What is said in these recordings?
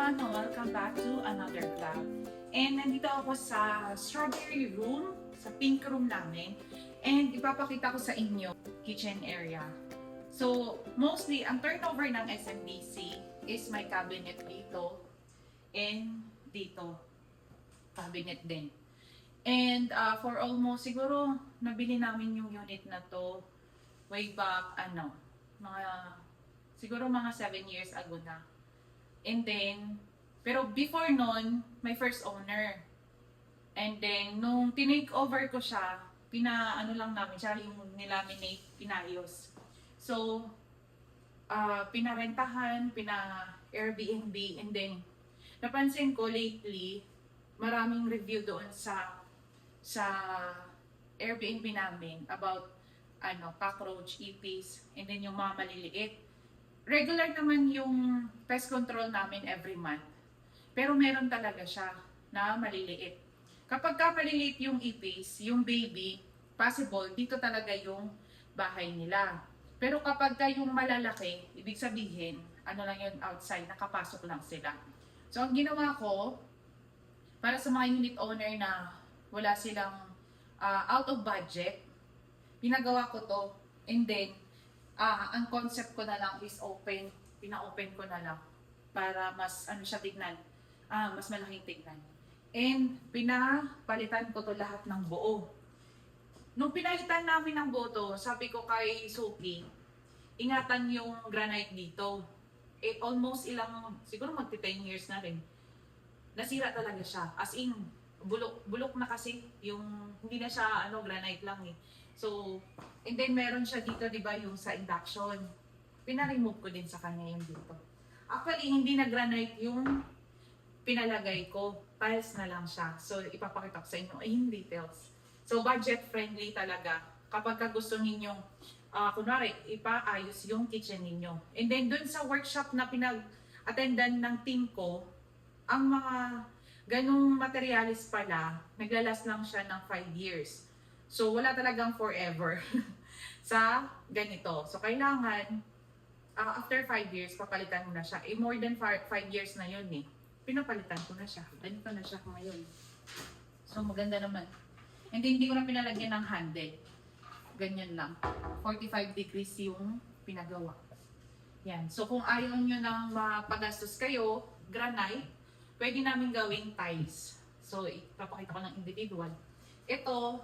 everyone! Welcome back to another vlog. And nandito ako sa strawberry room, sa pink room namin. And ipapakita ko sa inyo kitchen area. So, mostly, ang turnover ng SMDC is may cabinet dito and dito. Cabinet din. And for almost, siguro, nabili namin yung unit na to way back, siguro mga 7 years ago na. And then, pero before nun, my first owner. And then, nung tinake over ko siya, lang namin siya, yung nilaminate, pinayos. So, pinarentahan, Airbnb, and then, napansin ko lately, maraming review doon sa Airbnb namin about cockroach, ipis, and then yung mga maliliit. Regular naman yung pest control namin every month. Pero meron talaga siya na maliliit. Kapag ka maliliit yung ipis, yung baby, possible dito talaga yung bahay nila. Pero kapag ka yung malalaki, ibig sabihin, lang yun outside, nakapasok lang sila. So ang ginawa ko, para sa mga unit owner na wala silang out of budget, pinagawa ko to, and then ang concept ko na lang is open, pina-open ko na lang para mas siya tignan, mas malaking tignan. And pinapalitan ko to lahat ng buo. Nung pinalitan namin ng buo to, sabi ko kay Suki, ingatan yung granite dito. Almost siguro magti 10 years na rin. Nasira talaga siya. As in, bulok na kasi yung, hindi na siya granite lang eh. So, and then meron siya dito, di ba, yung sa induction. Pina-remove ko din sa kanya yung dito. Actually, hindi na granite yung pinalagay ko. Tiles na lang siya. So, ipapakita ko sa inyo yung details. So, budget friendly talaga. Kapag gusto ninyong, kunwari, ipaayos yung kitchen ninyo. And then, dun sa workshop na pinag-attendan ng team ko, ang mga ganung materialis pala, naglalas lang siya ng 5 years. So, wala talagang forever sa ganito. So, kailangan, after 5 years, papalitan mo na siya. More than 5 years na yun eh. Pinapalitan ko na siya. Ganito na siya ngayon. So, maganda naman. And then, hindi ko na pinalagyan ng handle. Ganyan lang. 45 degrees yung pinagawa. Yan. So, kung ayaw nyo nang mapagastos kayo, granite, pwede namin gawing tiles. So, ipapakita ko ng individual. Ito,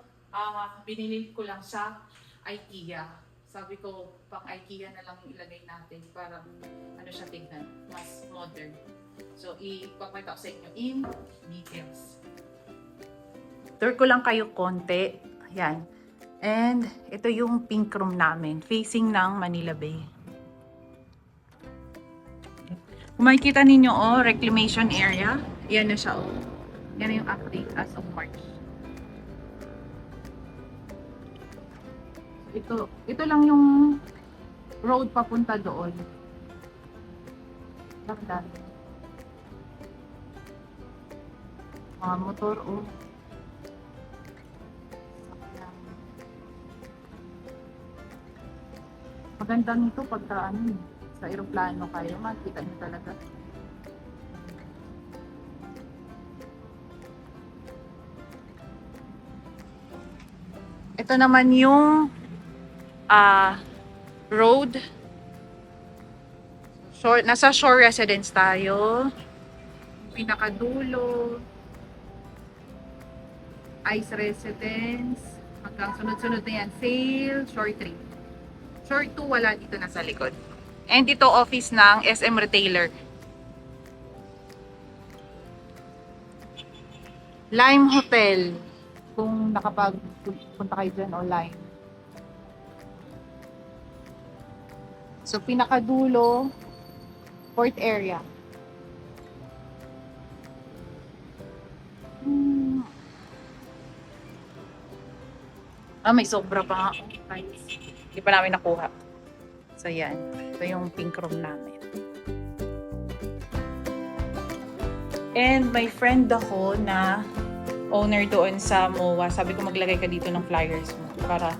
binili ko lang sa IKEA. Sabi ko, pang IKEA na lang ilagay natin para siya tignan, mas modern. So, ipapakita ko sa inyo in details. Tour ko lang kayo konti. Yan. And ito yung pink room namin, facing ng Manila Bay. Kung makikita ninyo, reclamation area. Yan na siya, Yan na yung update as of March. Ito lang yung road papunta doon. Lakdan. Mga motor, Maganda nito pagka sa aeroplano kayo, makikita nyo talaga. Ito naman yung road. Nasa shore residence tayo. Pinakadulo. Ice residence. Hanggang sunod-sunod na yan. Sail, shore 3. Shore 2 wala dito na sa likod. And ito office ng SM Retailer. Lime Hotel. Kung nakapagpunta kayo dyan o Lime. So, pinakadulo, port area. May sobra pa nga. Hindi pa namin nakuha. So, yan. Ito yung pink room namin. And may friend ako na owner doon sa MOA. Sabi ko maglagay ka dito ng flyers mo. Para,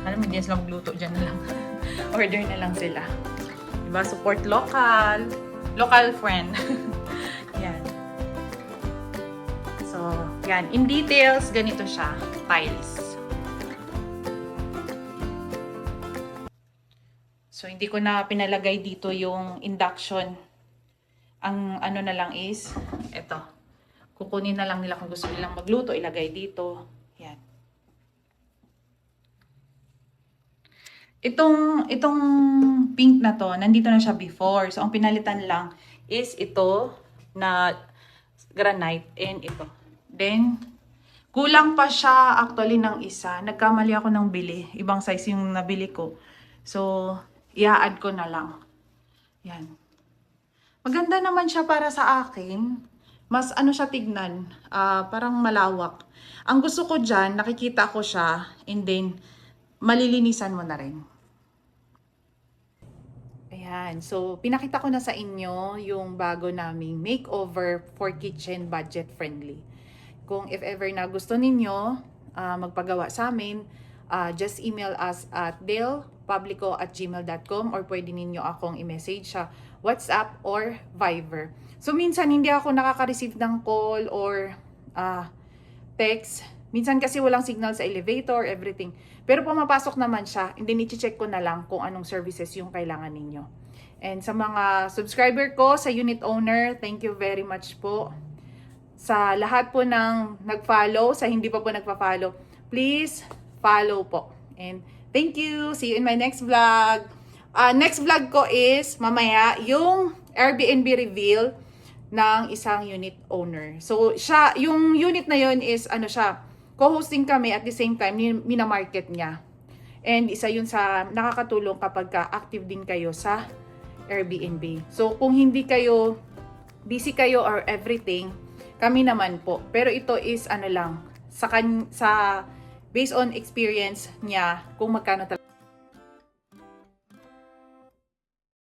hindi sila magluto dyan na lang. Order na lang sila. Diba? Support local. Local friend. Yan, in details, ganito siya, tiles. So, hindi ko na pinalagay dito yung induction. Ang ano na lang is, eto. Kukunin na lang nila kung gusto nilang magluto, ilagay dito. Yan. Itong pink na to, nandito na siya before. So, ang pinalitan lang is ito na granite and ito. Then, kulang pa siya actually ng isa. Nagkamali ako ng bili. Ibang size yung nabili ko. So, i-add ko na lang. Yan. Maganda naman siya para sa akin. Mas ano siya tignan. Parang malawak. Ang gusto ko dyan, nakikita ko siya. And then, malilinisan mo na rin. Ayan. So, pinakita ko na sa inyo yung bago naming makeover for kitchen budget friendly. Kung if ever na gusto ninyo magpagawa sa amin, just email us at dalepublico@gmail.com or pwede ninyo akong i-message sa WhatsApp or Viber. So, minsan hindi ako nakaka-receive ng call or text. Minsan kasi walang signal sa elevator, everything. Pero pumapasok naman siya, and then i-check ko na lang kung anong services yung kailangan ninyo. And sa mga subscriber ko, sa unit owner, thank you very much po. Sa lahat po ng nag-follow, sa hindi pa po nagpa-follow, please follow po. And thank you. See you in my next vlog. Next vlog ko is mamaya yung Airbnb reveal ng isang unit owner. So, yung unit na yun is, co-hosting kami at the same time, minamarket niya. And isa yun sa nakakatulong kapag active din kayo sa Airbnb. So, kung hindi kayo, busy kayo or everything, kami naman po. Pero ito is, sa based on experience niya, kung magkano talaga.